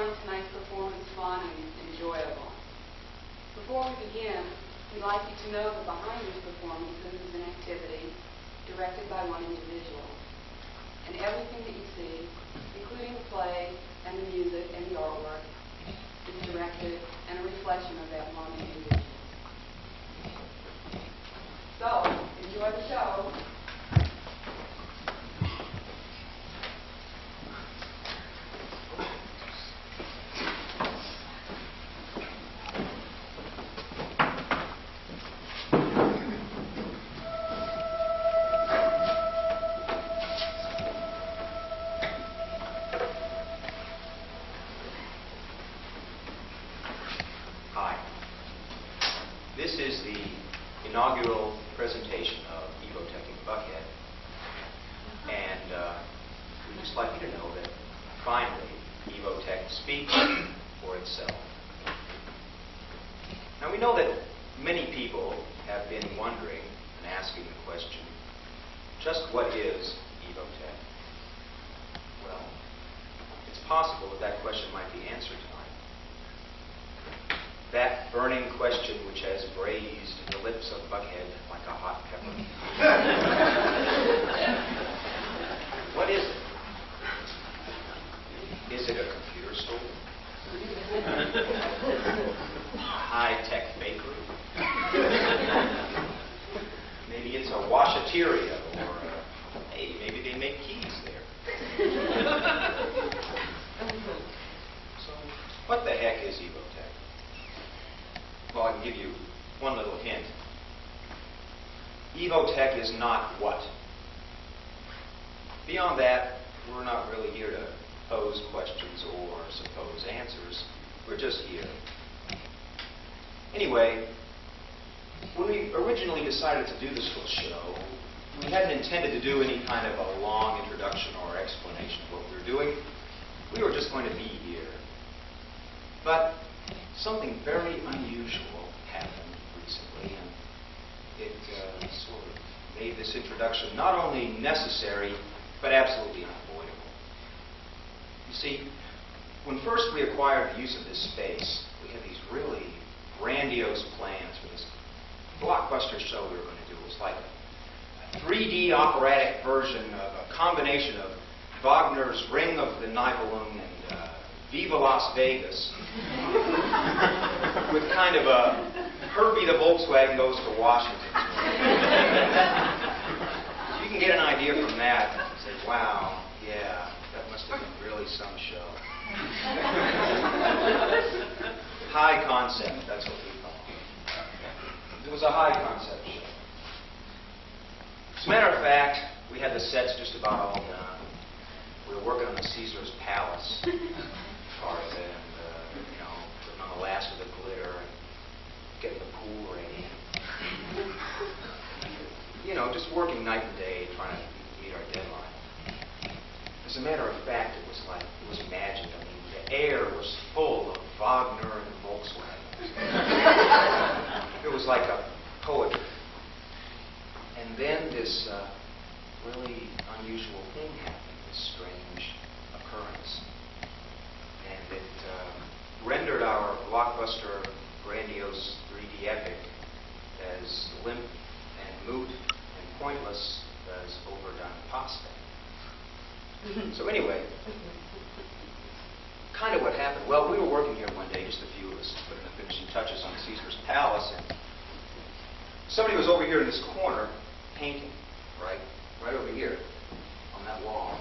find tonight's performance fun and enjoyable. Before we begin, we'd like you to know that behind these performances is an activity directed by one individual. And everything that you see, including the play and the music and the artwork, is directed and a reflection of that one individual. So, enjoy the show. This is the inaugural presentation of Evoteck in Buckhead. And we'd just like you to know that finally Evoteck speaks for itself. Now we know that many people have been wondering and asking the question, just what is Evoteck? Well, it's possible that that question might be answered tonight. That burning question which has braised the lips of Buckhead like a hot pepper. What is it? Is it a computer store? A high-tech bakery? Maybe it's a washateria, or hey, maybe they make keys there. So, what the heck is Evoteck? Well, I can give you one little hint. Evoteck is not what. Beyond that, we're not really here to pose questions or suppose answers. We're just here. Anyway, when we originally decided to do this little show, we hadn't intended to do any kind of a long introduction or explanation of what we were doing. We were just going to be here. But something very unusual happened recently, and it sort of made this introduction not only necessary, but absolutely unavoidable. You see, when first we acquired the use of this space, we had these really grandiose plans for this blockbuster show we were going to do. It was like a 3D operatic version of a combination of Wagner's Ring of the Nibelung and Viva Las Vegas, with kind of a Herbie the Volkswagen Goes to Washington. You can get an idea from that and say, wow, yeah, that must have been really some show. High concept, that's what we call it. It was a high concept show. As a matter of fact, we had the sets just about all done. We were working on the Caesar's Palace part of it, and putting on the last of the glitter and getting the pool ready. Just working night and day trying to meet our deadline. As a matter of fact, it was magic. I mean, the air was full of Wagner and Volkswagen. It was like a poetry. And then this really unusual thing happened, this strange occurrence. And it rendered our blockbuster, grandiose 3D epic as limp and moot and pointless as overdone pasta. So anyway, kind of what happened. Well, we were working here one day, just a few of us, putting the finishing touches on Caesar's Palace, and somebody was over here in this corner painting, right over here on that wall.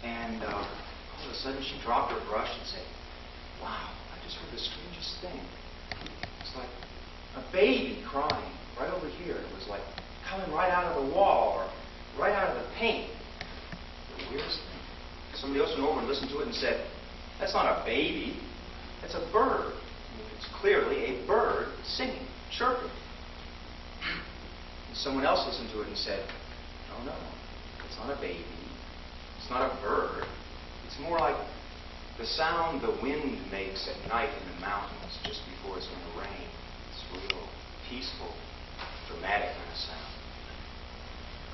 And all of a sudden she dropped her brush and said, wow, I just heard the strangest thing. It's like a baby crying right over here. It was like coming right out of the wall or right out of the paint. The weirdest thing. Somebody else went over and listened to it and said, that's not a baby, that's a bird. It's clearly a bird singing, chirping. And someone else listened to it and said, no, it's not a baby. It's not a bird. It's more like the sound the wind makes at night in the mountains just before it's going to rain. It's real peaceful, dramatic kind of sound.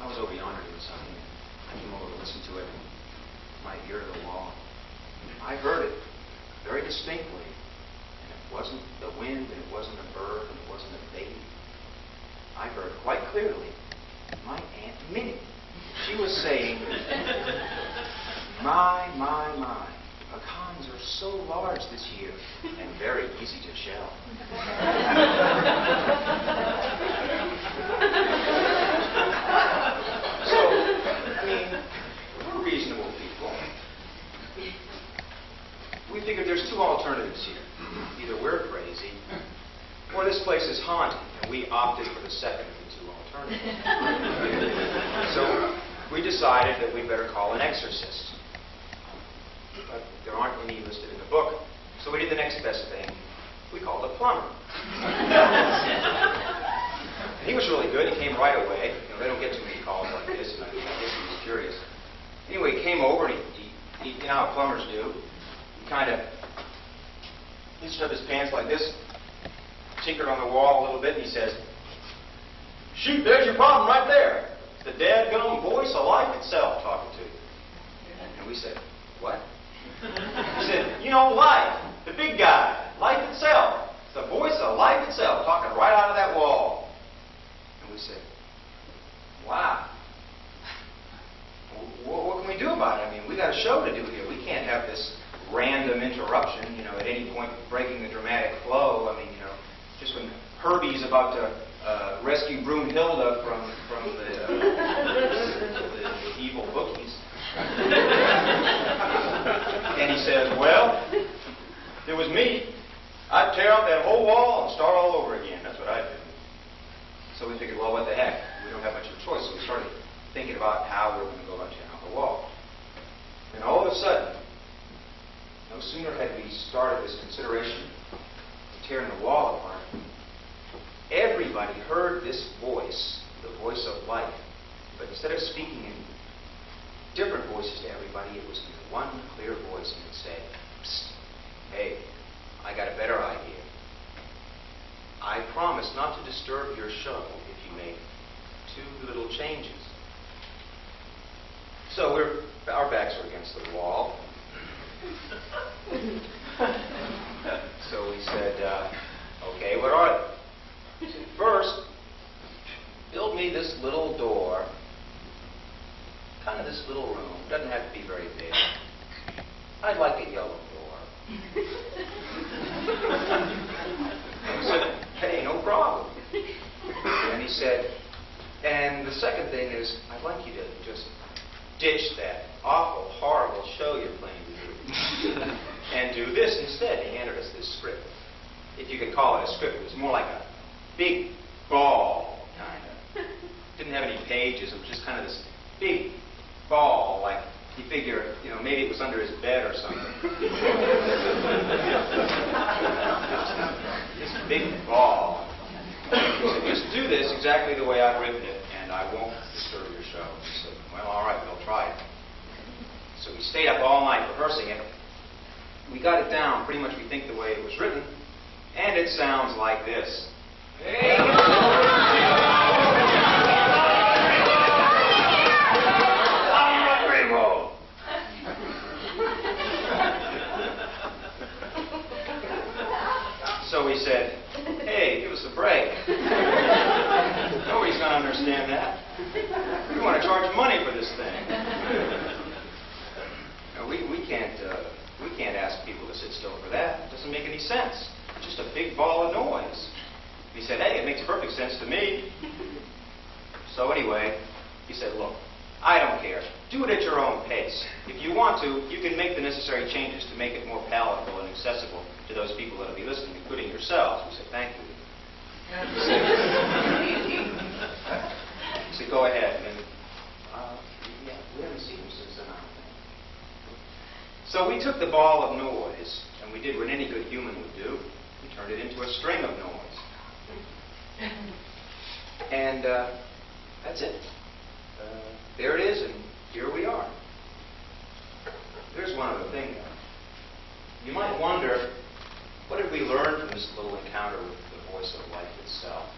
I was over yonder doing something, and I came over to listen to it, and my ear to the wall. I heard it. very distinctly. And it wasn't the wind, and it wasn't a bird, and it wasn't a baby. I heard quite clearly my Aunt Minnie. She was saying, my, pecans are so large this year and very easy to shell. So, I mean, we're reasonable people. We figured there's two alternatives here. Either we're crazy, or this place is haunted, and we opted for the second of the two alternatives. So we decided that we better call an exorcist. But there aren't any listed in the book. So we did the next best thing. We called a plumber. And he was really good. He came right away. You know, they don't get too many calls like this, and I guess he was curious. Anyway, he came over, and he you know how plumbers do. He kind of hitched up his pants like this, tinkered on the wall a little bit, and he says, "Shoot, there's your problem right there. The dadgum voice of life itself talking to you." And we said, "What?" He said, "You know, life, the big guy, life itself. It's the voice of life itself talking right out of that wall." And we said, "Wow. What can we do about it? I mean, we got a show to do here. We can't have this random interruption, you know, at any point breaking the dramatic flow. I mean, you know, just when Herbie's about to rescue Broomhilda from the evil bookies." And he says, "Well, if it was me, I'd tear out that whole wall and start all over again. That's what I'd do." So we figured, well, what the heck? We don't have much of a choice. So we started thinking about how we were going to go about tearing out the wall. And all of a sudden, no sooner had we started this consideration of tearing the wall apart, everybody heard this voice, the voice of life. But instead of speaking in different voices to everybody, it was in one clear voice, and it said, "Psst, hey, I got a better idea. I promise not to disturb your show if you make 2 little changes." So our backs were against the wall. So we said, "Okay, what are they?" He said, "First, build me this little door, kind of this little room. Doesn't have to be very big. I'd like a yellow door." I said, "Hey, no problem." And he said, "And the second thing is, I'd like you to just ditch that awful, horrible show you're planning to do and do this instead." He handed us this script. If you could call it a script, it was more like a big ball, kind of. Didn't have any pages. It was just kind of this big ball, like you figure, you know, maybe it was under his bed or something. This big ball. So just do this exactly the way I've written it, and I won't disturb your show. He said, "Well, all right, we'll try it." So we stayed up all night rehearsing it. We got it down pretty much, we think, the way it was written, and it sounds like this. Hey! So we said, "Hey, give us a break. Nobody's going to understand that. We want to charge money for this thing." No, we can't ask people to sit still for that. It doesn't make any sense. It's just a big ball of noise. He said, "Hey, it makes perfect sense to me." So anyway, he said, "Look, I don't care. Do it at your own pace. If you want to, you can make the necessary changes to make it more palatable and accessible to those people that will be listening, including yourselves." We said, "Thank you." He said, "Go ahead." And yeah, we haven't seen him since then, I don't think. So we took the ball of noise, and we did what any good human would do. We turned it into a string of noise. And that's it. There it is, and here we are. There's one other thing, though. You might wonder, what did we learn from this little encounter with the voice of life itself?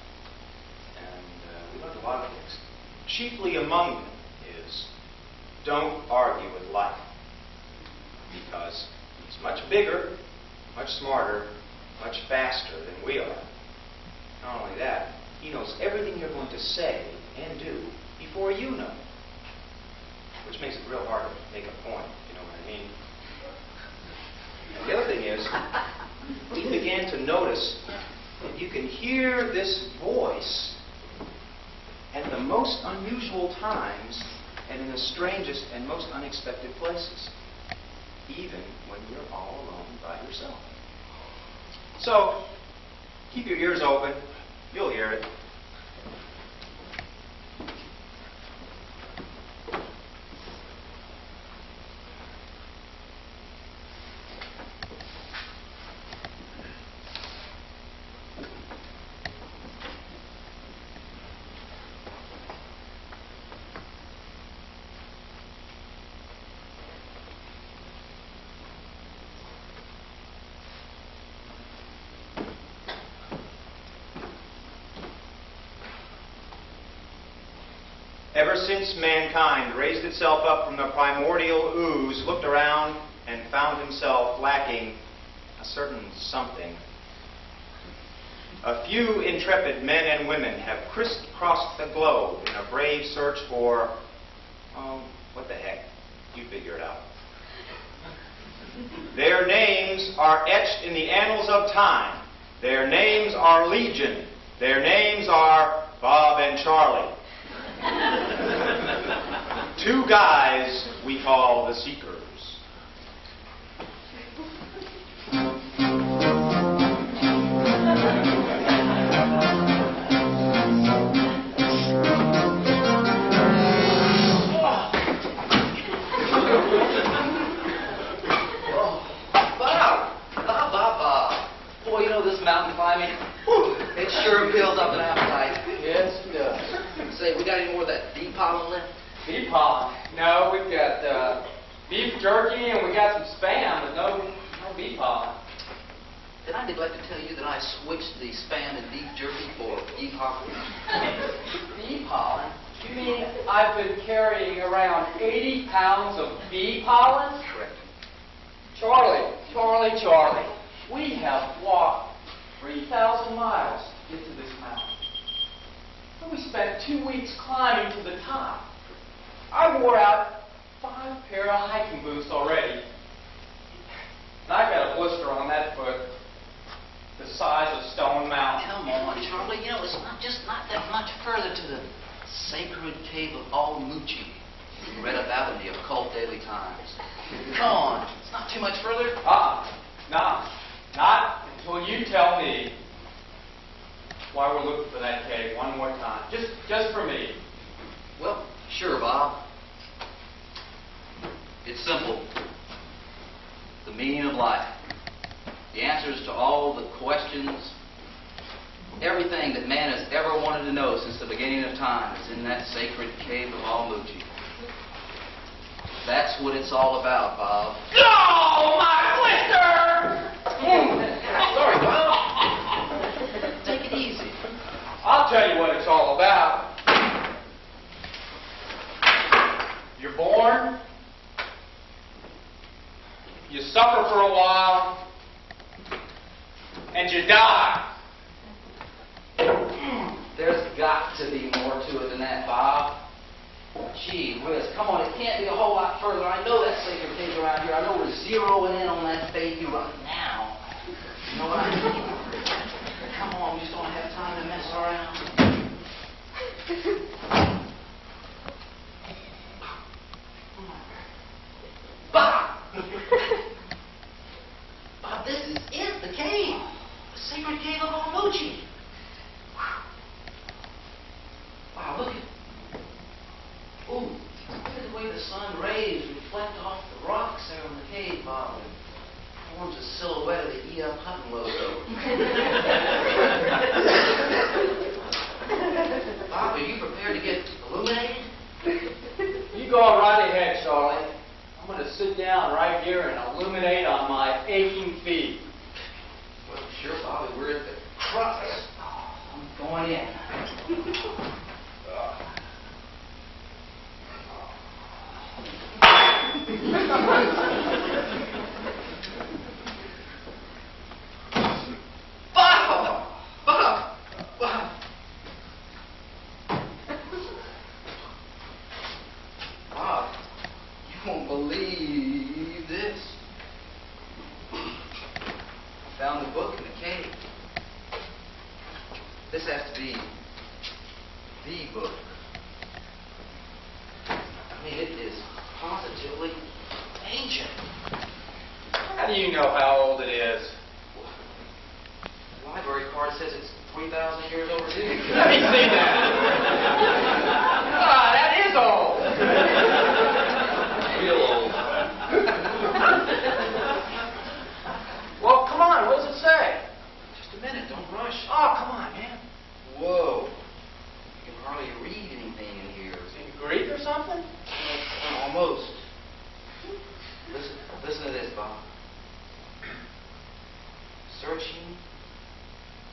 And we learned a lot of things. Chiefly among them is, don't argue with life. Because he's much bigger, much smarter, much faster than we are. Not only that, he knows everything you're going to say and do before you know. Which makes it real hard to make a point, you know what I mean? The other thing is, we began to notice that you can hear this voice at the most unusual times and in the strangest and most unexpected places, even when you're all alone by yourself. So, keep your ears open. You'll hear it. Ever since mankind raised itself up from the primordial ooze, looked around, and found himself lacking a certain something, a few intrepid men and women have crisscrossed the globe in a brave search for, oh, what the heck? You figure it out. Their names are etched in the annals of time. Their names are legion. Their names are Bob and Charlie. Two guys we call the Seekers. Bob. Boy, you know this mountain climbing, it sure builds up an appetite. Yes, it does. Say, we got any more of that bee pollen left? Beef pollen? No, we've got beef jerky and we got some Spam, but no beef pollen. Did I neglect to tell you that I switched the Spam and beef jerky for bee pollen? Bee pollen? You mean I've been carrying around 80 pounds of bee pollen? Correct. Charlie, we have walked 3,000 miles to get to this mountain. And we spent 2 weeks climbing to the top. I wore out 5 pair of hiking boots already. And I've got a blister on that foot the size of Stone Mountain. Come on, Charlie. You know, it's not that much further to the sacred cave of Al-Muchi. Read about in the occult daily times. Come on. It's not too much further. Nah. Not until you tell me why we're looking for that cave one more time. Just for me. Well, sure, Bob. It's simple. The meaning of life. The answers to all the questions, everything that man has ever wanted to know since the beginning of time is in that sacred cave of Al-Muchi. That's what it's all about, Bob. Oh, my blister! Sorry, Bob. Take it easy. I'll tell you what it's all about. You're born, you suffer for a while, and you die. There's got to be more to it than that, Bob. Gee whiz, come on, it can't be a whole lot further. I know that sacred cave's around here. I know we're zeroing in on that baby right now. You know what I mean? Come on, we just don't have time to mess around. Bob! Bob, this is it, the cave. The sacred cave of Al-Muchi. Wow, look at... Ooh, look at the way the sun rays reflect off the rocks there in the cave, Bob. It forms a silhouette of the E.F. Hutton logo. Bob, are you prepared to get illuminated? You go right ahead, Charlie. I'm going to sit down right here and illuminate on my aching feet. Well, sure, Bobby. We're at the crux. I'm going in. This has to be the book. I mean, it is positively ancient. How do you know how old it is? The library card says it's 3,000 years overdue. Let me see that. Ah, that is old. Real old. Well, come on. What does it say? Just a minute, don't rush. Oh, come on, man. Whoa. You can hardly read anything in here. In Greek or something? Almost. Listen to this, Bob. Searching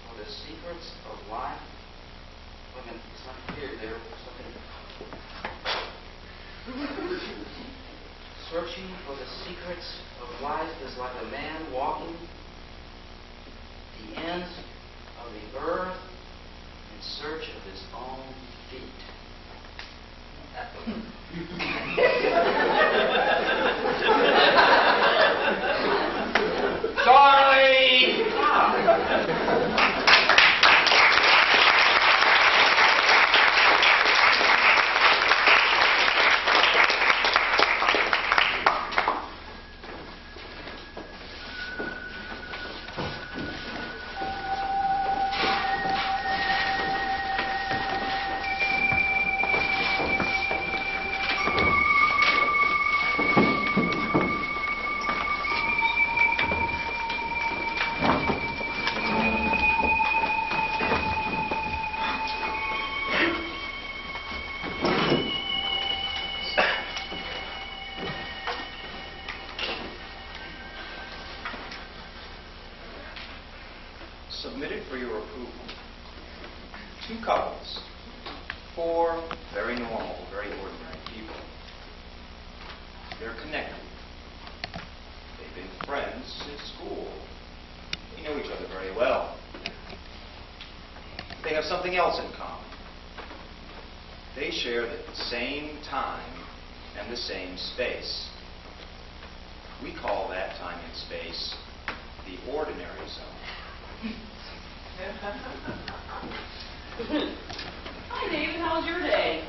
for the secrets of life. Wait a minute, it's not here. There's something. Searching for the secrets of life is like a man walking the ends of the earth in search of his own feet. Charlie! Submitted for your approval. 2 couples. 4 very normal, very ordinary people. They're connected. They've been friends since school. They know each other very well. They have something else in common. They share the same time and the same space. We call that time and space the ordinary zone. Hi, David. How was your day?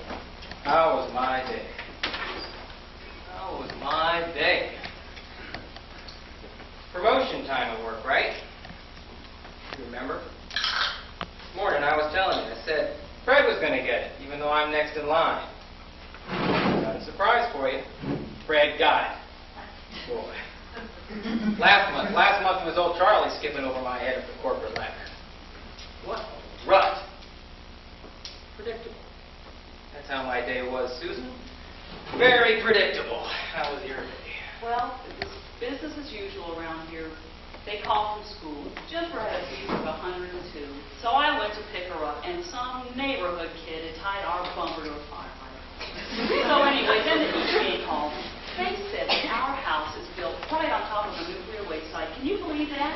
How was my day? How was my day? Promotion time at work, right? You remember? This morning I was telling you, I said Fred was going to get it, even though I'm next in line. Got a surprise for you. Fred got it. Boy. Last month was old Charlie skipping over my head at the corporate ladder. What a rut. Predictable. That's how my day was, Susan. Very predictable. How was your day? Well, it's business as usual around here. They called from school. Jennifer had a fever of 102. So I went to pick her up, and some neighborhood kid had tied our bumper to a fire hydrant. So anyway, then the EPA called. They said that our house is built right on top of a nuclear waste site. Can you believe that?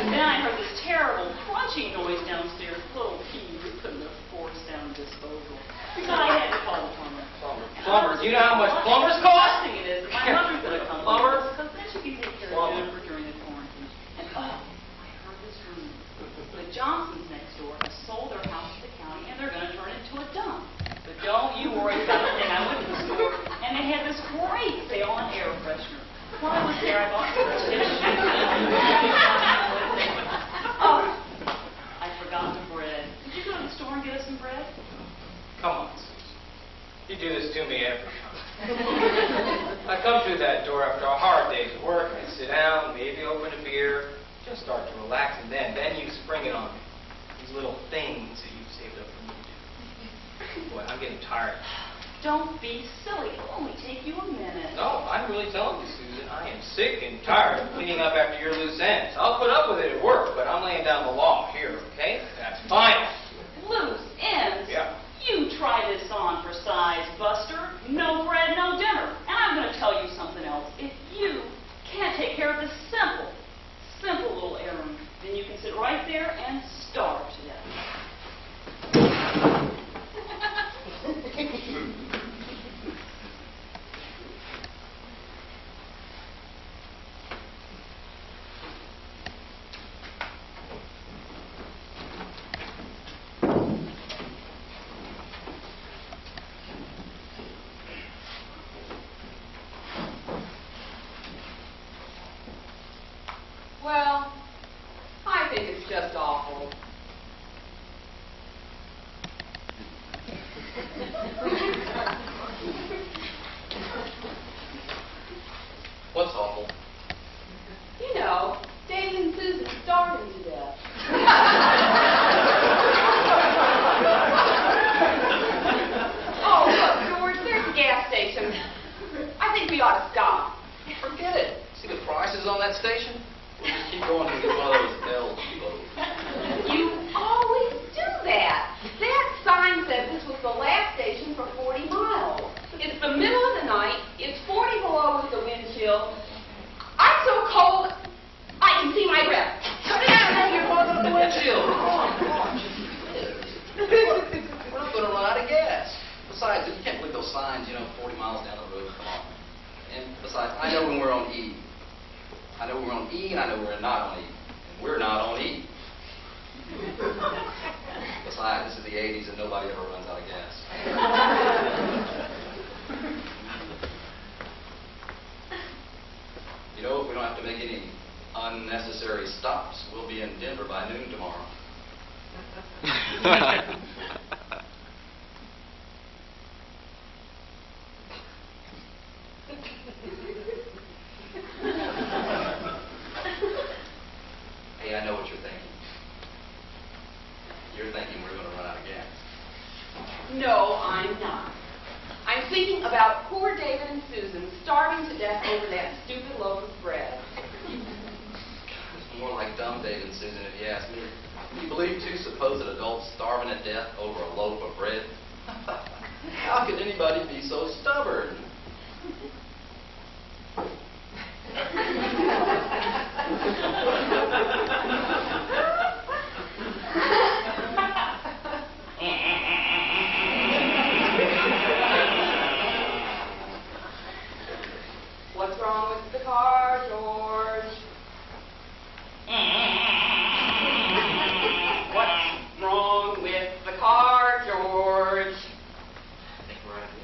Then I heard this terrible crunching noise downstairs. Little Pete couldn't have forced down the disposal. So I had to call the plumber. Plumber. Do you know how much plumbers cost? It is. My mother's going to come. Plumber? Because then she can take care of Jennifer during the quarantine. And I heard this rumor. The Johnsons next door have sold their house to the county, and they're going to turn it into a dump. But don't you worry about a thing. I went to the store, and they had this great sale on air freshener. While I was there, I bought some tissue. Oh, I forgot the bread. Did you go to the store and get us some bread? Come on, Susan. You do this to me every time. I come through that door after a hard day's work, I sit down, maybe open a beer, just start to relax, and then you spring it on me. These little things that you've saved up for me to do. Boy, I'm getting tired. Don't be silly. It'll only take you a minute. No, I'm really telling you, Susan, I am sick and tired of cleaning up after your loose ends. I'll put up with it at work, but I'm laying down the law here, okay? That's final. Loose ends? Yeah. You try this on for size, Buster. No bread, no dinner. And I'm going to tell you something else. If you can't take care of this simple little errand, then you can sit right there and starve to death. signs, 40 miles down the road. Come on. And besides, I know when we're on E. I know when we're on E, and I know when we're not on E. And we're not on E. Besides, this is the 80s, and nobody ever runs out of gas. If we don't have to make any unnecessary stops, we'll be in Denver by noon tomorrow. Hey, I know what you're thinking. You're thinking we're going to run out of gas. No, I'm not. I'm thinking about poor David and Susan starving to death over that stupid loaf of bread. It's more like dumb David and Susan, if you ask me. You believe two supposed adults starving to death over a loaf of bread? How could anybody be so stubborn? What's wrong with the car, George? What's wrong with the car, George? I think we're out of here.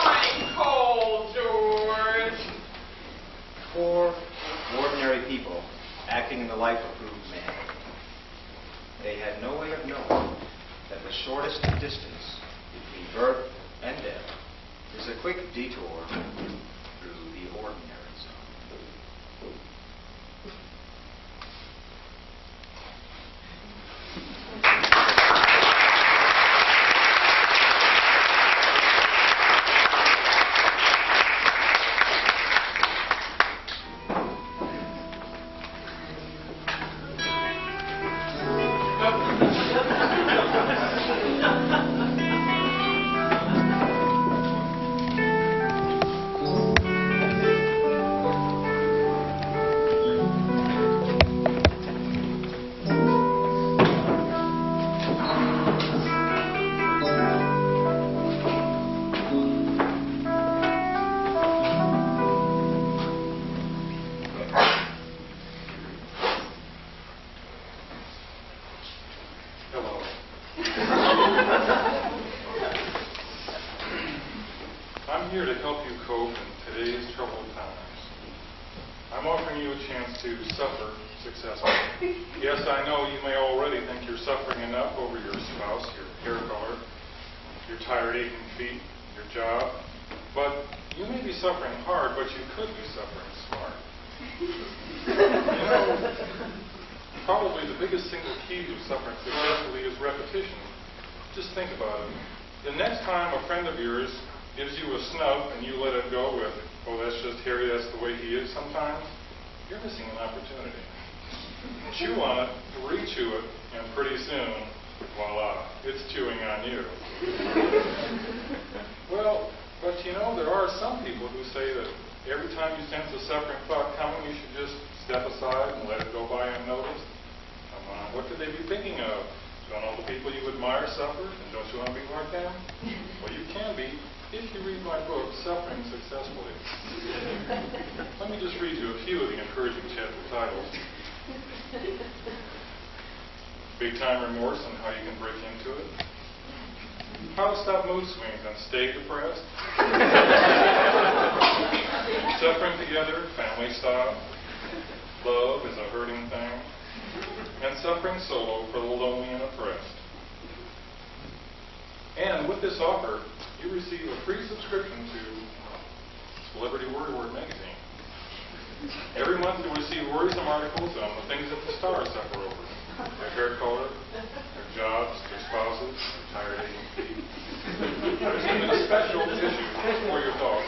I'm cold, George. Four ordinary people acting in the life-approved manner. They had no way of knowing that the shortest distance between birth and death is a quick detour through the ordinary zone. I'm here to help you cope in today's troubled times. I'm offering you a chance to suffer successfully. Yes, I know you may already think you're suffering enough over your spouse, your hair color, your tired, aching feet, your job. But you may be suffering hard, but you could be suffering smart. Probably the biggest single key to suffering successfully is repetition. Just think about it. The next time a friend of yours gives you a snub and you let it go with, oh, that's just Harry, that's the way he is sometimes, you're missing an opportunity. Chew on it, re-chew it, and pretty soon, voila, it's chewing on you. Well, but there are some people who say that every time you sense a suffering thought coming, you should just step aside and let it go by unnoticed. Come on, what could they be thinking of? Don't all the people you admire suffer, and don't you want to be like them? Well, you can be if you read my book, Suffering Successfully. Let me just read you a few of the encouraging chapter titles. Big Time Remorse and How You Can Break Into It. How to Stop Mood Swings and Stay Depressed. Suffering Together, Family Style. Love is a Hurting Thing. And Suffering Solo for the Lonely and Oppressed. And with this offer, you receive a free subscription to Celebrity Worry Word magazine. Every month you'll receive worrisome articles on the things that the stars suffer over. Their hair color, their jobs, their spouses, their tired aching feet. There's even a special issue for your dog.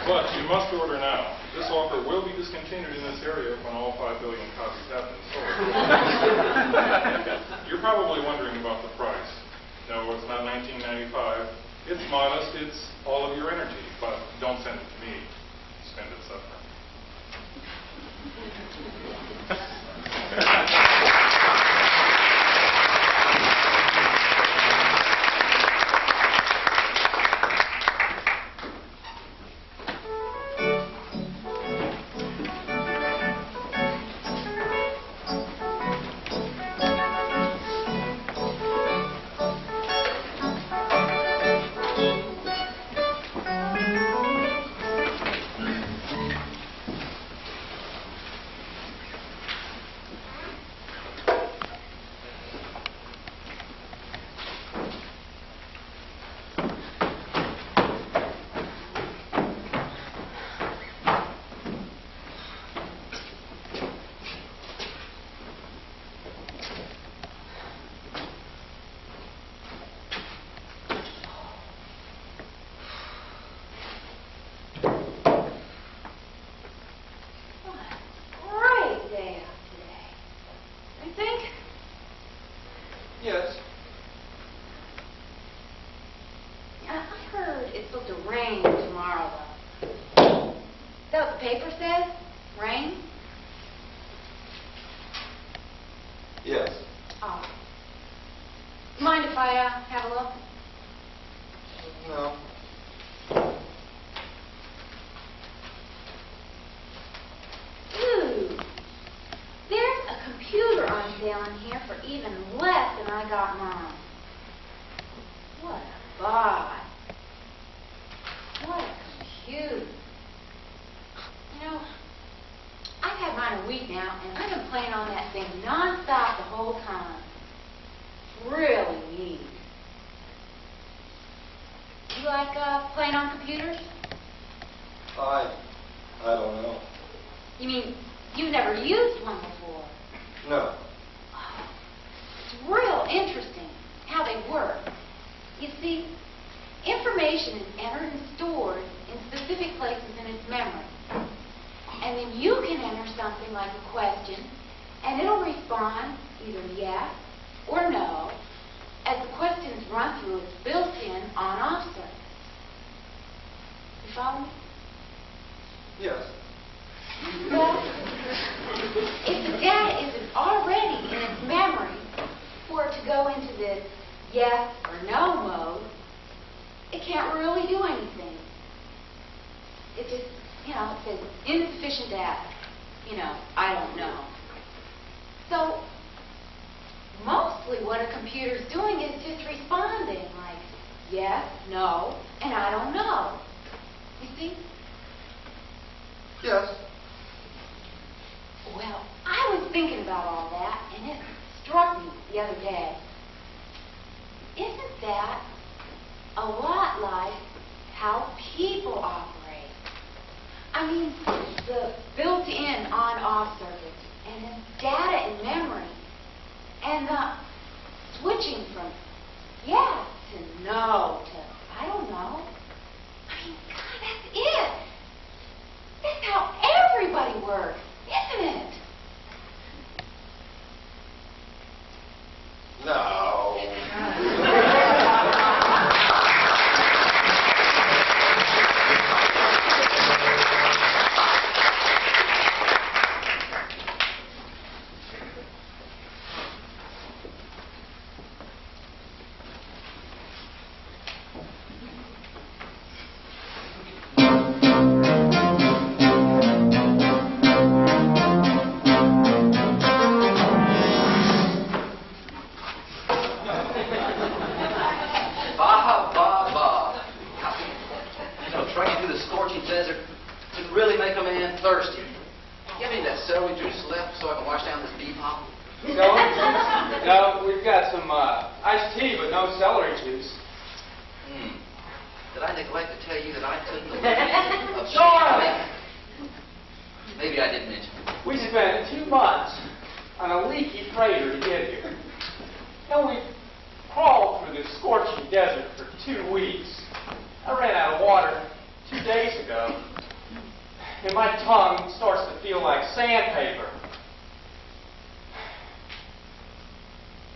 But you must order now. This offer will be discontinued in this area when all 5 billion copies have been sold. You're probably wondering about the price. No, it's not $19.95. It's modest. It's all of your energy. But don't send it to me. Spend it suffering. Yes. I heard it's supposed to rain tomorrow, though. Is that what the paper says? Rain? Yes. Oh. Mind if I have a look? No. Ooh. There's a computer on sale in here for even less than I got mine. What a buy. What a computer. You know, I've had mine a week now, and I've been playing on that thing nonstop the whole time. Really neat. You like playing on computers? I don't know. You mean you've never used one before? No. Oh, it's real interesting how they work. You see, information is entered and stored in specific places in its memory. And then you can enter something like a question, and it'll respond either yes or no as the questions run through its built-in on-off circuit. You follow me? Yes. Well, if the data isn't already in its memory for it to go into this yes or no mode, it can't really do anything. It just, it says insufficient data. I don't know. So, mostly what a computer's doing is just responding like yes, no, and I don't know. You see? Yes. Well, I was thinking about all that, and it struck me the other day. Isn't that a lot like how people operate? I mean, the built-in on-off circuits, and the data in memory, and the switching from yes to no to I don't know. I mean, God, that's it. That's how everybody works, isn't it? No. Trekking through the scorching desert can really make a man thirsty. You have any of that celery juice left so I can wash down this bee pollen? Celery juice? No, we've got some iced tea, but no celery juice. Did I neglect to tell you that I took the liberty of Sharon? Maybe I didn't mention it. We spent 2 months on a leaky freighter to get here. And we crawled through this scorching desert for 2 weeks. I ran out of water 2 days ago, and my tongue starts to feel like sandpaper.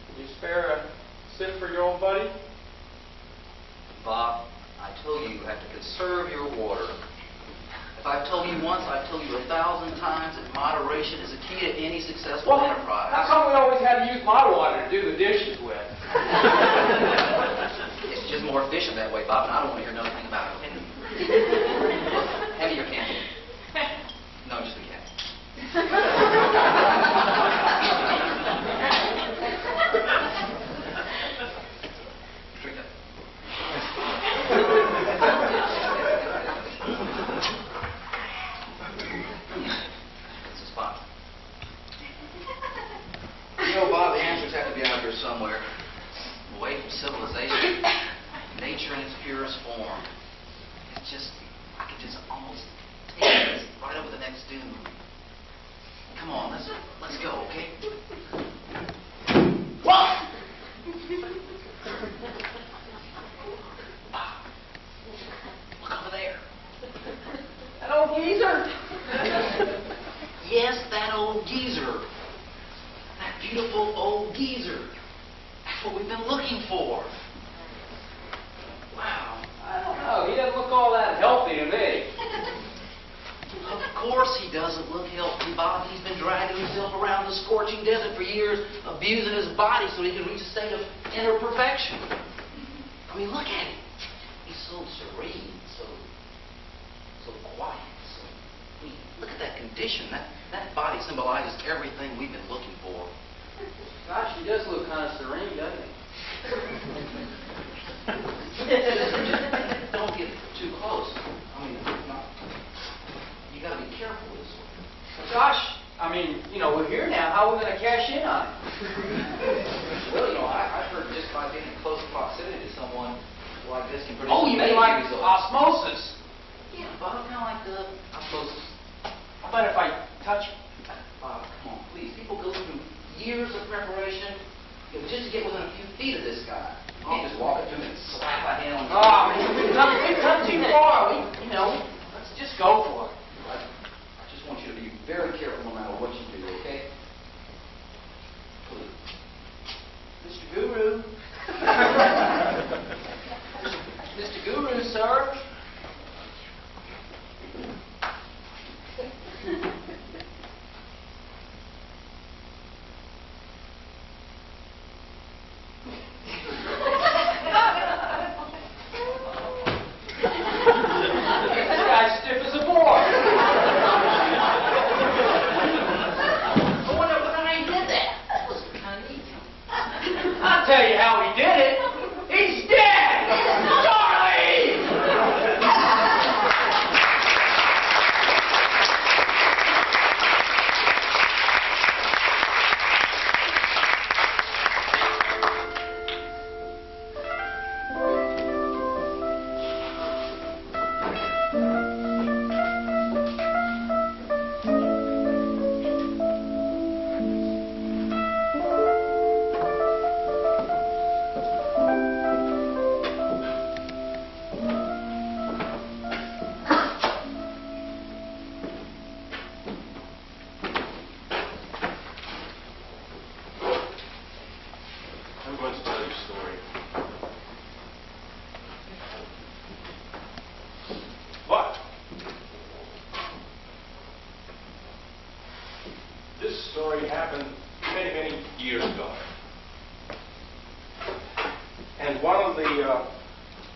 Would you spare a sip for your old buddy? Bob, I told you you have to conserve your water. If I've told you once, I've told you 1,000 times that moderation is the key to any successful enterprise. How come we always had to use bottled water to do the dishes with? It's just more efficient that way, Bob, and I don't want to hear nothing about it. Okay? Hand me your candy. No, just the cat. Drink that. It's a spot. You know, Bob, the answers have to be out here somewhere. Away from civilization. Nature in its purest form. It's just, I could just almost take this right over the next dune. Come on, let's go, okay? Whoa! Look over there. That old geezer? Yes, that old geezer. That beautiful old geezer. That's what we've been looking for. Wow. I don't know. He doesn't look all that healthy to me. Of course he doesn't look healthy, Bob. He's been dragging himself around the scorching desert for years, abusing his body so he can reach a state of inner perfection. I mean, look at him. He's so serene, so quiet. I mean, look at that condition. That body symbolizes everything we've been looking for. Gosh, he does look kind of serene, doesn't he? Just don't get too close. I mean, you got to be careful with this one. Gosh, I mean, we're here now. How are we going to cash in on it? Well, I've heard just by being in close proximity to someone like this can produce Oh, you mean like amazing results. osmosis? Yeah, Bob, kind of like the osmosis. How about if I touch you? Bob, come on, please. People go through years of preparation just to get within a few feet of this guy. You can't just walk up to him and slap a hand on his Oh, we've come too far. Let's just go for it. I just want you to be very careful no matter what you do, okay? Please. Mr. Guru. Mr. Guru, sir.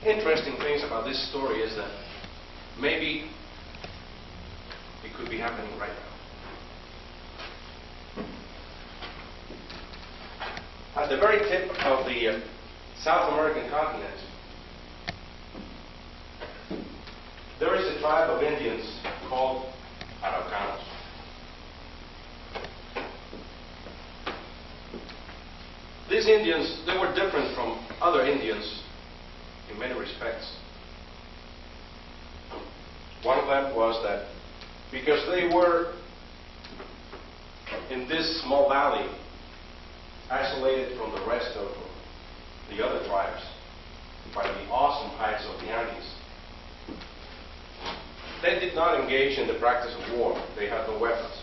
Interesting things about this story is that maybe it could be happening right now. At the very tip of the South American continent, there is a tribe of Indians called Araucanos. These Indians, they were different from other Indians in many respects. One of them was that because they were in this small valley, isolated from the rest of the other tribes by the awesome heights of the Andes, they did not engage in the practice of war. They had no weapons.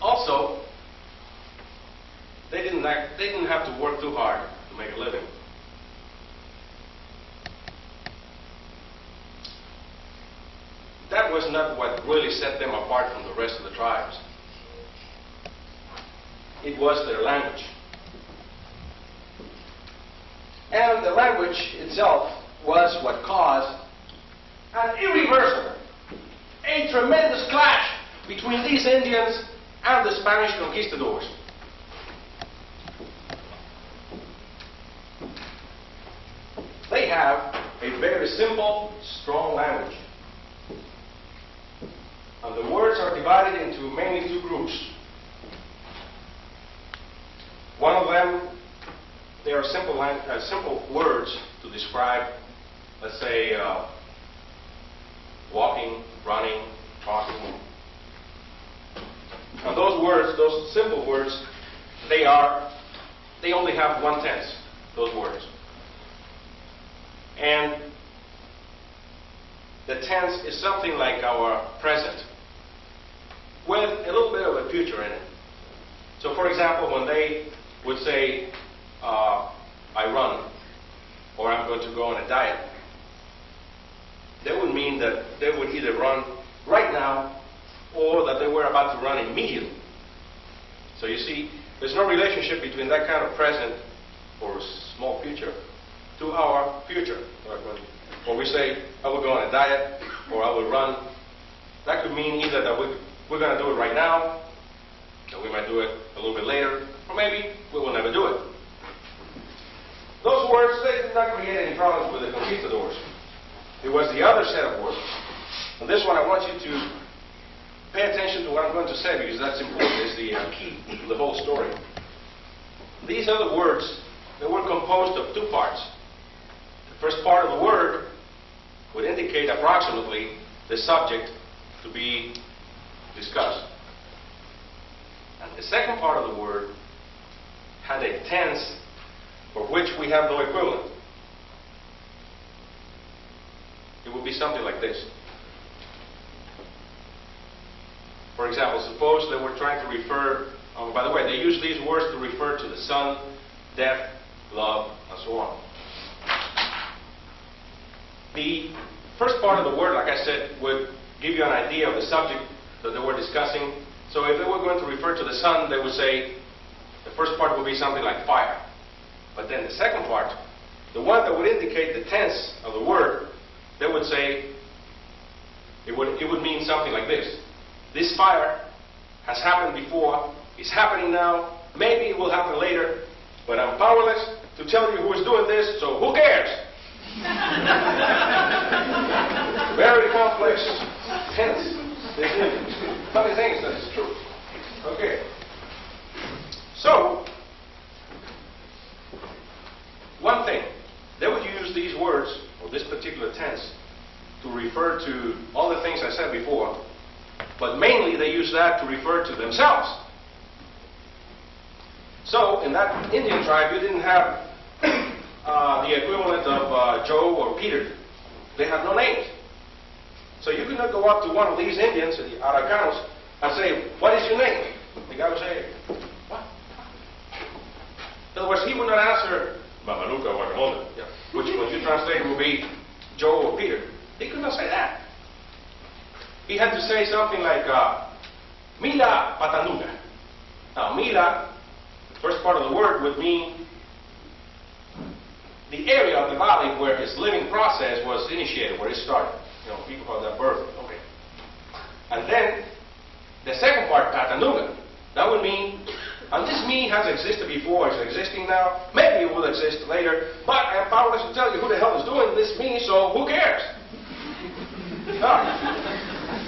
Also, they didn't have to work too hard to make a living. was not what really set them apart from the rest of the tribes. It was their language. And the language itself was what caused an irreversible, a tremendous clash between these Indians and the Spanish conquistadors. They have a very simple, strong language. And the words are divided into mainly two groups. One of them, they are simple words to describe, let's say, walking, running, talking. And those words, those simple words, they only have one tense, those words. And the tense is something like our present, with a little bit of a future in it. So for example, when they would say, I run, or I'm going to go on a diet, that would mean that they would either run right now, or that they were about to run immediately. So you see, there's no relationship between that kind of present or small future to our future. When we say, I will go on a diet, or I will run, that could mean either that we're going to do it right now, or we might do it a little bit later, or maybe we will never do it. Those words, they did not create any problems with the conquistadors. It was the other set of words. And this one, I want you to pay attention to what I'm going to say, because that's important. It's the key to the whole story. These other words, they were composed of two parts. The first part of the word would indicate approximately the subject to be discussed. And the second part of the word had a tense for which we have no equivalent. It would be something like this. For example, suppose they were trying to refer, by the way, they use these words to refer to the sun, death, love, and so on. The first part of the word, like I said, would give you an idea of the subject that they were discussing. So if they were going to refer to the sun, they would say, the first part would be something like fire. But then the second part, the one that would indicate the tense of the word, they would say, it would mean something like this. This fire has happened before, it's happening now, maybe it will happen later, but I'm powerless to tell you who is doing this, so who cares? Very complex tense. Funny things, that is true. Okay. So, one thing, they would use these words, or this particular tense, to refer to all the things I said before, but mainly they use that to refer to themselves. So, in that Indian tribe, you didn't have the equivalent of Joe or Peter. They had no names. So you could not go up to one of these Indians, the Aracanos, and say, what is your name? The guy would say, what? In other words, he would not answer, Mamaluca Guacamole, which when you translate would be Joe or Peter. He could not say that. He had to say something like, Mila Patanuga. Now, Mila, the first part of the word, would mean the area of the valley where his living process was initiated, where it started. You know, people call that birth. Okay. And then, the second part, Patanuga, that would mean, and this me has existed before, it's existing now, maybe it will exist later, but I am powerless to tell you who the hell is doing this me, so who cares?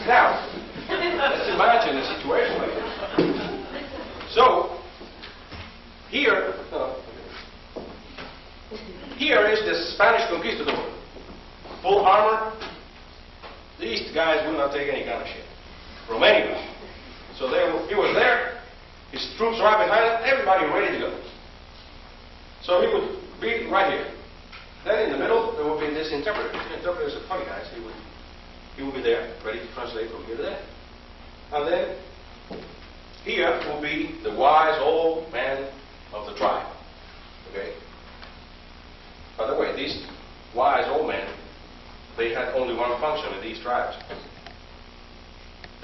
Now, let's imagine a situation like this. So, here is the Spanish conquistador. Full armor. These guys will not take any kind of shit from anybody. So he was there, his troops right behind him, everybody ready to go. So he would be right here. Then in the middle, there would be this interpreter. The interpreter is a funny guy, so he would be there, ready to translate from here to there. And then here will be the wise old man of the tribe. Okay? By the way, these wise old men, they had only one function in these tribes.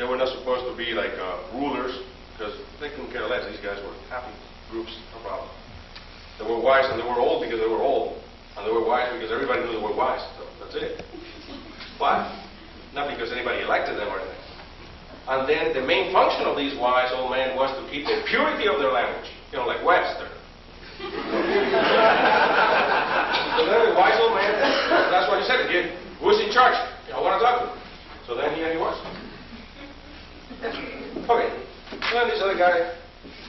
They were not supposed to be like rulers, because they couldn't care less. These guys were happy groups, no problem. They were wise and they were old because they were old. And they were wise because everybody knew they were wise. So that's it. Why? Not because anybody elected them or anything. And then the main function of these wise old men was to keep the purity of their language. You know, like Webster. So then the wise old man, that's what he said. Who's in charge? I want to talk to him. So then here he was. Okay. And then this other guy,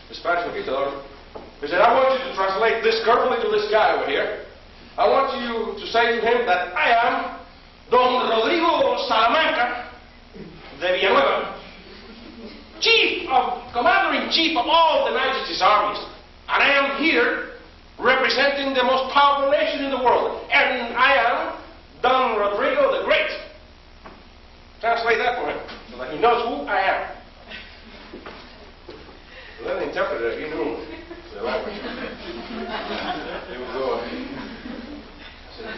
the Spanish conquistador, he said, I want you to translate this carefully to this guy over here. I want you to say to him that I am Don Rodrigo Salamanca de Villanueva, Commander-in-Chief of all the Majesty's armies. And I am here representing the most powerful nation in the world. And I am Don Rodrigo the Great. Translate that for him, so that he knows who I am. So then the interpreter, he knew the language. He would go, I said,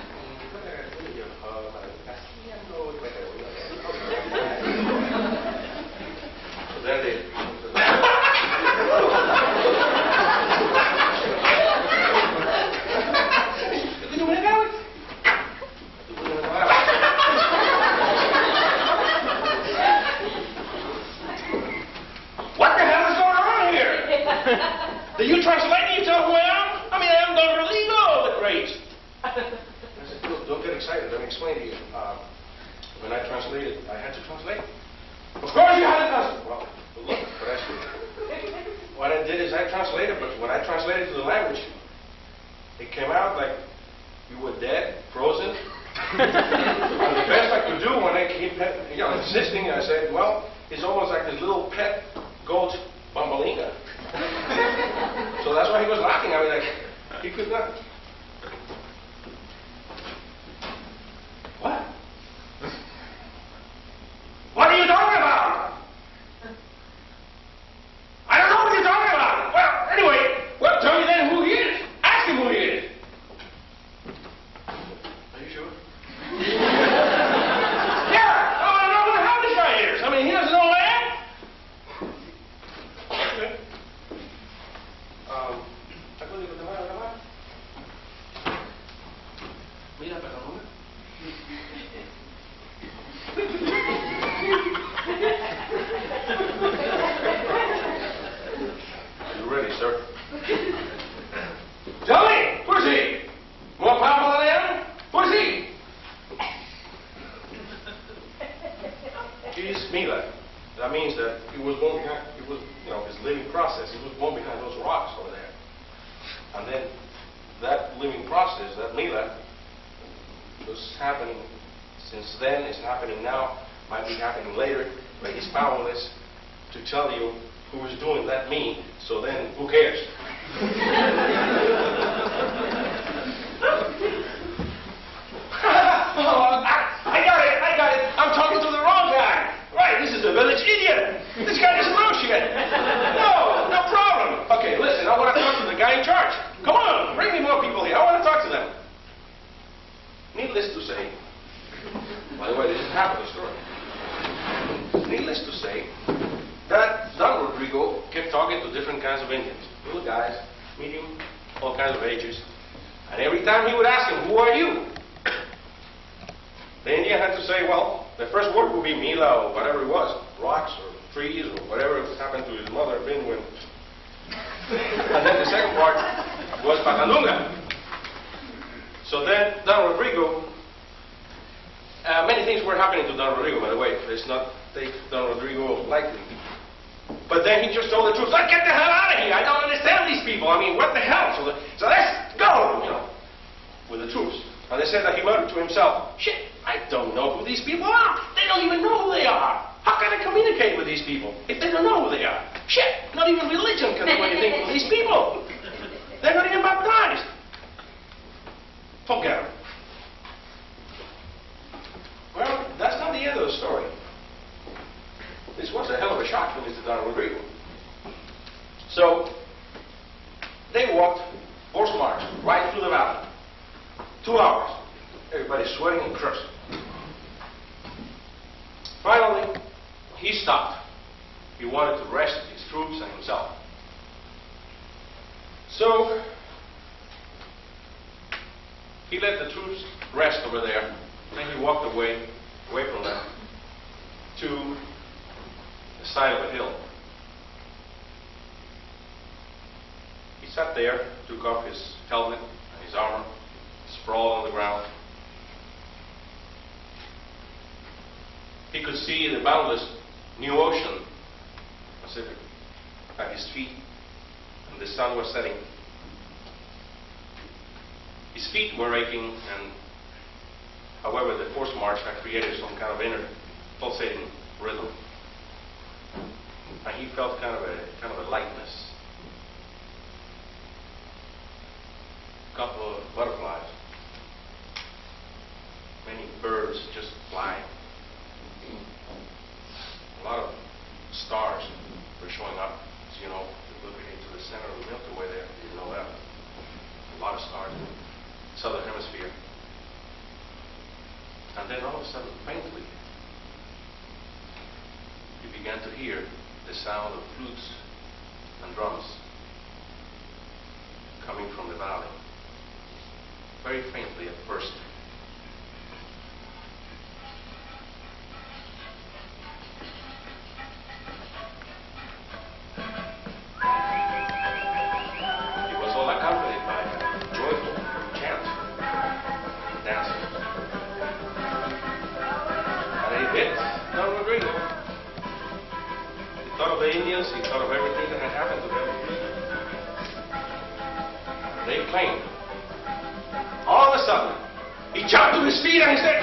so then they... Do you translate and you tell who I am? I mean, I am Don Rodrigo the Great. I said, don't get excited. Let me explain to you. When I translated, I had to translate. Of course you had to translate. Well, look, what I did is I translated, but when I translated to the language, it came out like you were dead, frozen. And the best I could do when I keep insisting, I said, well, it's almost like this little pet goat Bambalinga. So that's why he was laughing. I was like, he could not. What? What are you talking about? I don't know what you're talking about. Well, anyway, well, tell me then who he is. Ask him who he is. Are you sure? Yeah, I want to know who the hell this guy is. I mean, he doesn't know who I am. Mira, perdón. Are you ready, sir? Tell me, who's he? More powerful than I am? Who's he? He's Mila. That means that he was born behind, he was, his living process. He was born behind those rocks over there. And then that living process, that Mila, was happening since then, it's happening now, might be happening later, but he's powerless to tell you who is doing that me, so then who cares? I got it. I'm talking to the wrong guy. Right, this is a village idiot. This guy doesn't know shit. No problem. Okay, listen, I want to talk to the guy in charge. Come on, bring me more people here. I want to talk to them. Needless to say, by the way, this is half of the story. Needless to say, that Don Rodrigo kept talking to different kinds of Indians. Little guys, medium, all kinds of ages. And every time he would ask him, who are you? The Indian had to say, well, the first word would be Mila or whatever it was, rocks or trees or whatever happened to his mother been when. And then the second part was Patalunga. So then Don Rodrigo, many things were happening to Don Rodrigo, by the way. Let's not take Don Rodrigo lightly. But then he just told the truth. Like, get the hell out of here. I don't understand these people. I mean, what the hell? So let's go, with the troops. And they said that he muttered to himself, shit, I don't know who these people are. They don't even know who they are. How can I communicate with these people if they don't know who they are? Shit, not even religion can do anything with these people. They're not even baptized. Forget them. Well, that's not the end of the story. This was a hell of a shock to Mr. Don Rodrigo. So, they walked horse march right through the valley. 2 hours. Everybody's sweating and cursing. Finally, he stopped. He wanted to rest his troops and himself. So he let the troops rest over there. Then he walked away from them, to the side of a hill. He sat there, took off his helmet and his armor, sprawled on the ground. He could see the boundless new ocean, Pacific, at his feet, and the sun was setting. His feet were aching, and however, the forced march had created some kind of inner pulsating rhythm. And he felt kind of a lightness. A couple of butterflies. Many birds just flying. A lot of stars were showing up. As you know, looking into the center of the Milky Way there, you know that. A lot of stars in the southern hemisphere. And then all of a sudden, faintly, you began to hear the sound of flutes and drums coming from the valley. Very faintly at first. It was all accompanied by joyful chant, dancing. Don Rodrigo. He thought of the Indians, he thought of everything that had happened to them. They claimed. All of a sudden, he jumped to his feet and he said,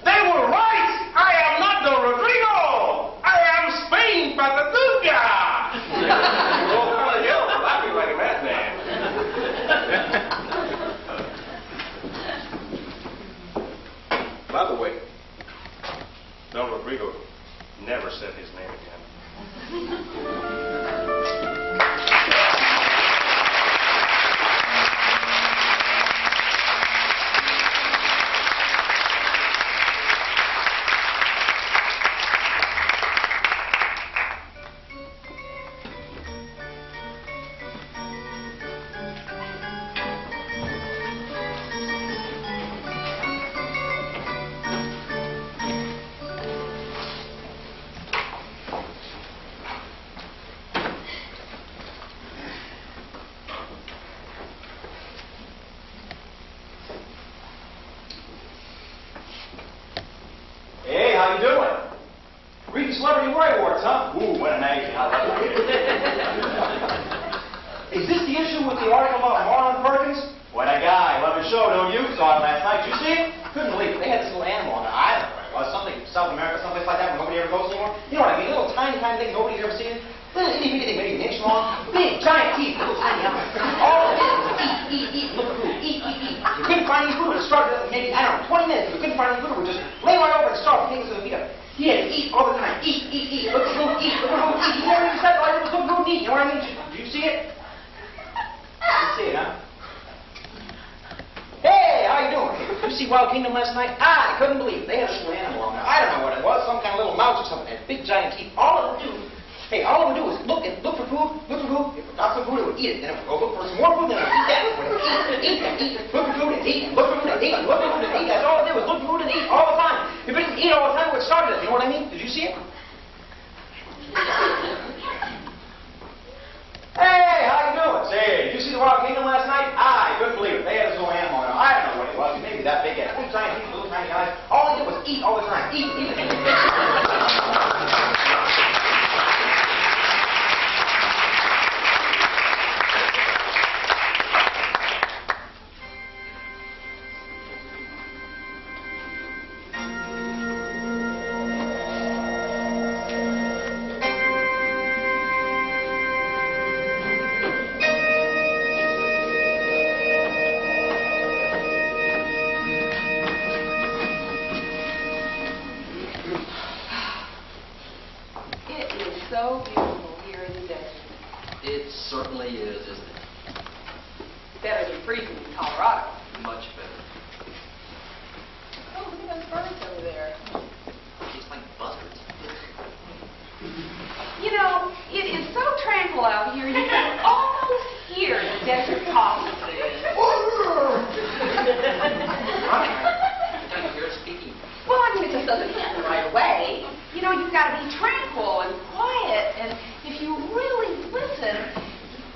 "They were right! I am not Don Rodrigo! I am Spain Patatuca!" Oh, hell, laughing like a madman. By the way, Don Rodrigo never said his name again. How you doing? Reading Celebrity Warrior Awards, huh? Ooh, what a magazine. I love it. Is this the issue with the article about Marla and Perkins? What a guy. Love his show, don't you? Saw it last night. Did you see it? Couldn't believe it. They had this little animal on the island. Well, something, South America, someplace like that where nobody ever goes anymore. You know what I mean? A little tiny thing nobody's ever seen. Little itty bitty thing, maybe an inch long. Big, giant teeth. Little tiny animal. All it did was eat. Look at food. Eat. You couldn't find any food. It started maybe, I don't know, 20 minutes. If you couldn't find any food, it would just lay right over and start taking some feet up. He had to eat all the time. Eat. Look at food, eat. Look at food, eat. You know what he said? All I did was look at food and eat. You know what I mean? Did you see it? You didn't see it, huh? Hey, how you doing? You see Wild Kingdom last night? I couldn't believe it. They had a little animal on there. I don't know what it was. Some kind of little mouse or something. It had big giant teeth. All it would do was look for food. If it got some food, it would eat it. Then it would go look for some more food, then it would eat that. It would eat. Look for food and eat. Look for food and eat. Look for food and eat. That's all it did was look for food and eat all the time. If it didn't eat all the time, it would starve it. You know what I mean? Did you see it? Hey, how you doing? Say, did you see the Wild Kingdom last night? I couldn't believe it. They had this little animal on there. I don't know what it was. Maybe that big. Had big giant teeth, little tiny eyes. All they did was eat all the time. Eat. you've got to be tranquil and quiet, and if you really listen,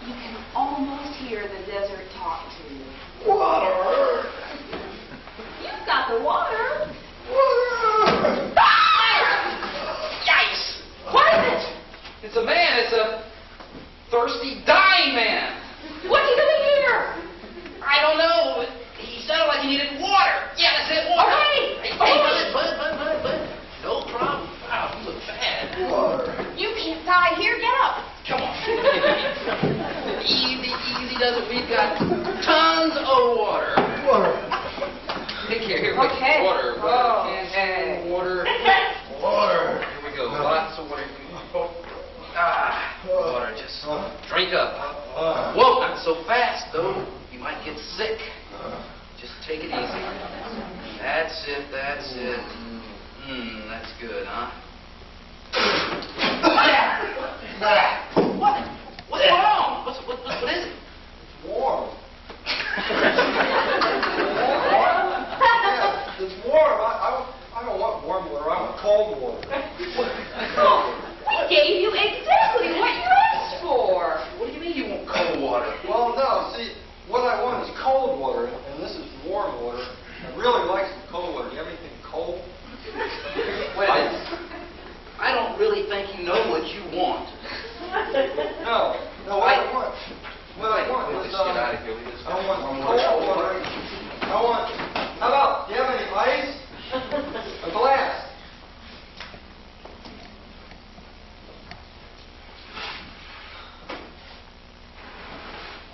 you can almost hear the desert talk to you. Water! You've got the water. Water! Yikes! What is it? It's a man. It's a thirsty, dying man. What's he doing here? I don't know. He sounded like he needed water. Yeah, that's it, water. Okay. Hey, bud. No problem. Wow, you look bad. Water! You can't die here. Get up. Come on. Easy does it. We've got tons of water. Water! Take care. Here, Okay. water. Oh. And water. Water! Here we go. Lots of water. Water. Just drink up. Whoa, not so fast, though. You might get sick. Just take it easy. That's it. That's good, huh? What? What's wrong? What is it? Warm. Yeah, it's warm. I don't want warm water. I want cold water. Oh, we gave you exactly what you asked for. What do you mean you want cold water? Well, no. See, what I want is cold water, and this is warm water. I really like some cold water. Do you have anything cold? Wait a minute. I don't really think you know what you want. No. What I want Let's is get out of here. Leave this I want one cold more. water. How about, do you have any ice? A glass.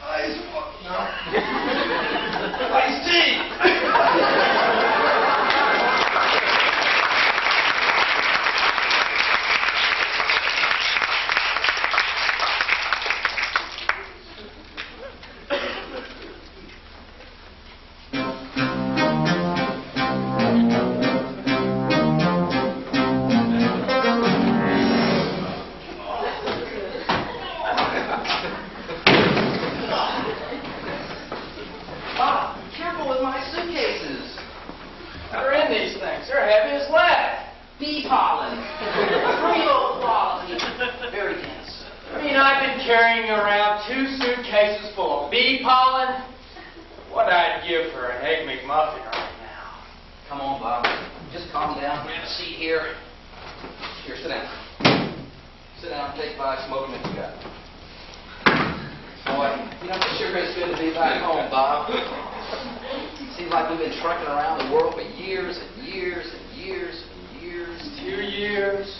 Ice water. No. Iced tea. Bob, careful with my suitcases. They're in these things. They're heavy as lead. Bee pollen. Real quality. Very dense. I mean, I've been carrying around 2 suitcases full of bee pollen. What I'd give for an Egg McMuffin right now. Come on, Bob. Just calm down. Grab a seat here. Here, sit down. Sit down and take 5 smoking if you got. Boy, you know, it sure is good to be back home, Bob. Seems like we've been trucking around the world for years and years and years and years. 2 years,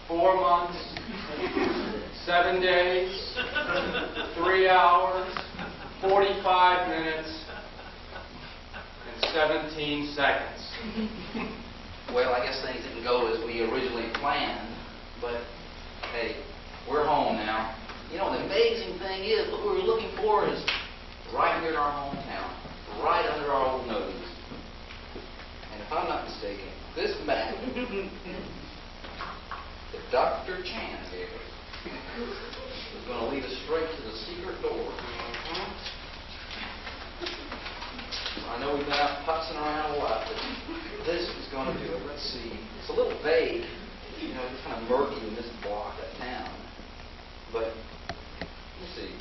4 months, 7 days, 3 hours, 45 minutes, and 17 seconds. Well, I guess things didn't go as we originally planned, but hey, we're home now. You know, the amazing thing is, what we were looking for is right here in our hometown, right under our old nose. And if I'm not mistaken, this map that Dr. Chan gave us is going to lead us straight to the secret door. I know we've been out putzing around a lot, but this is going to do it. Let's see. It's a little vague. You know, it's kind of murky in this block of town. But, let's see.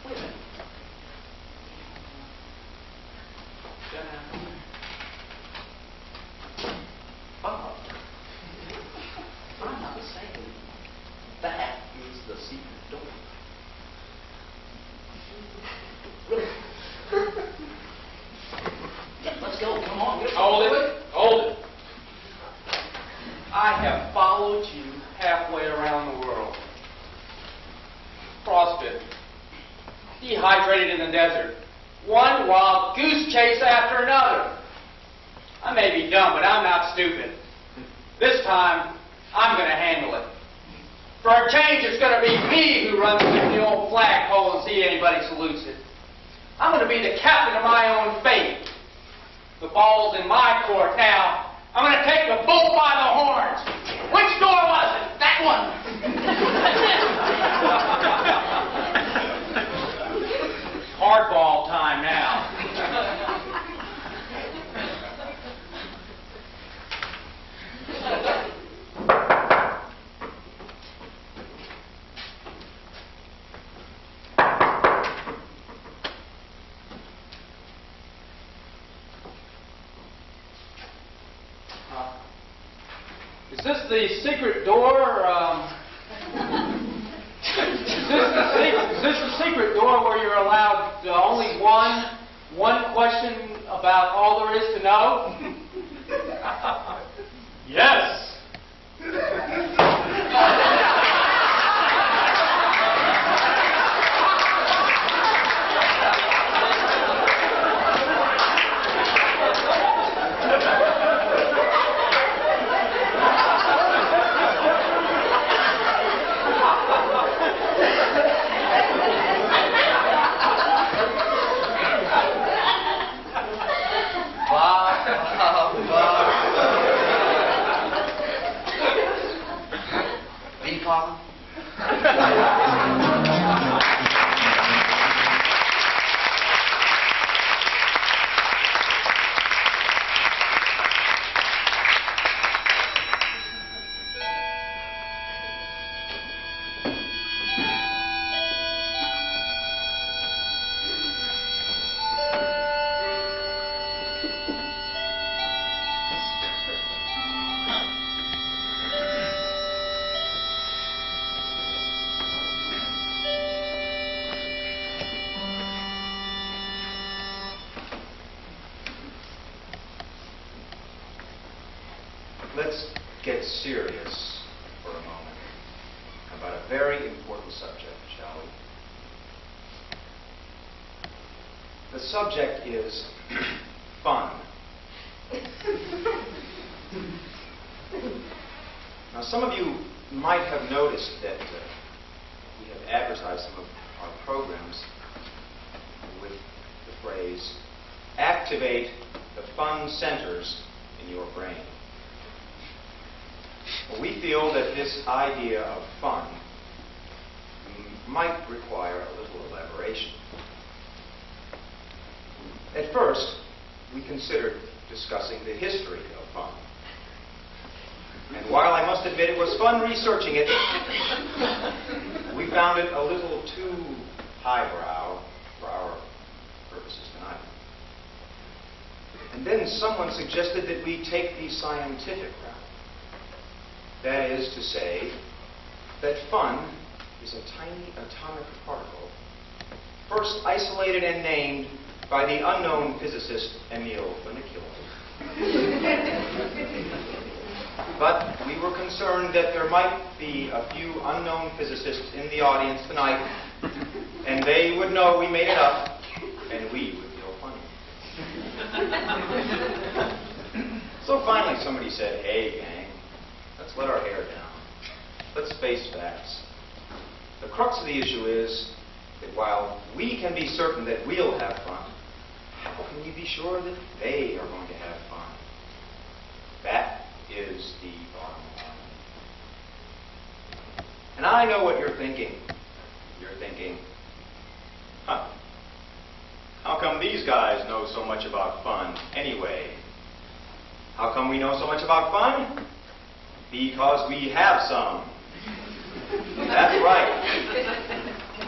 Wait a minute. Bob, if I'm not mistaken, that is the secret door. Really? Let's go. Come on. Hold it. Hold it. I have followed you halfway around the world. Frostbitten. Dehydrated in the desert. One wild goose chase after another. I may be dumb, but I'm not stupid. This time, I'm going to handle it. For a change, it's going to be me who runs through the old flagpole and see anybody salutes it. I'm going to be the captain of my own fate. The ball's in my court now. I'm going to take the bull by the horns. Which door was it? That one. Hardball time now. this the secret door? Is this the secret door where you're allowed only one question about all there is to know? Yes. Let's get serious for a moment about a very important subject, shall we? The subject is fun. Now, some of you might have noticed that we have advertised some of our programs with the phrase, activate the fun centers in your brain. Well, we feel that this idea of fun might require a little elaboration. At first, we considered discussing the history of fun. And while I must admit it was fun researching it, we found it a little too highbrow for our purposes tonight. And then someone suggested that we take the scientific route. That is to say, that fun is a tiny atomic particle, first isolated and named by the unknown physicist Emil Funiculum. But we were concerned that there might be a few unknown physicists in the audience tonight, and they would know we made it up, and we would feel funny. So finally somebody said, hey, gang, let's let our hair down. Let's face facts. The crux of the issue is that while we can be certain that we'll have fun, how can we be sure that they are going to have fun? That is the bottom line. And I know what you're thinking. You're thinking, huh, how come these guys know so much about fun anyway? How come we know so much about fun? Because we have some. That's right.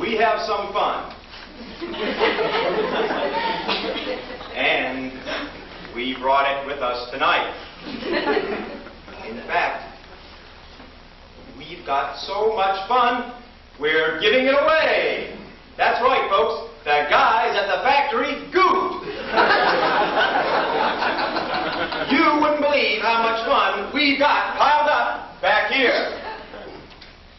We have some fun. And we brought it with us tonight. In fact, we've got so much fun, we're giving it away. That's right, folks. The guys at the factory goofed. You wouldn't believe how much fun we got piled up back here.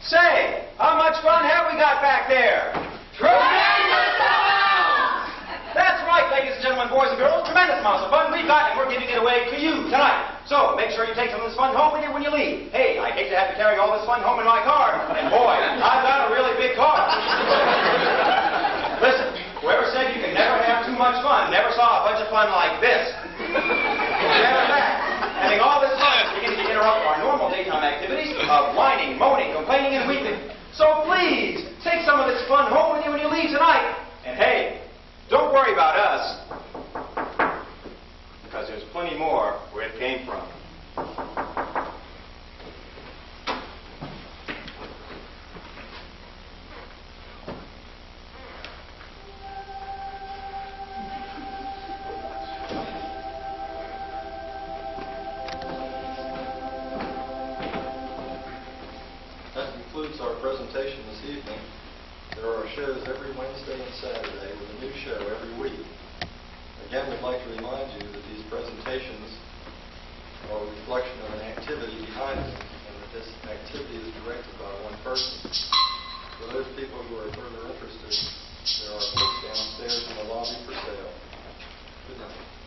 Say, how much fun have we got back there? Tremendous amounts! That's right, ladies and gentlemen, boys and girls. Tremendous amounts of fun we've got, and we're giving it away to you tonight. So make sure you take some of this fun home with you when you leave. Hey, I hate to have to carry all this fun home in my car. And boy, I've got a really big car. Listen, whoever said you can never have too much fun never saw a bunch of fun like this. Matter of fact, having all this fun is beginning to interrupt our normal daytime activities of whining, moaning, complaining, and weeping. So please, take some of this fun home with you when you leave tonight. And hey, don't worry about us, because there's plenty more where it came from. shows every Wednesday and Saturday with a new show every week. Again, we'd like to remind you that these presentations are a reflection of an activity behind them, and that this activity is directed by one person. For those people who are further interested, there are books downstairs in the lobby for sale. Good night.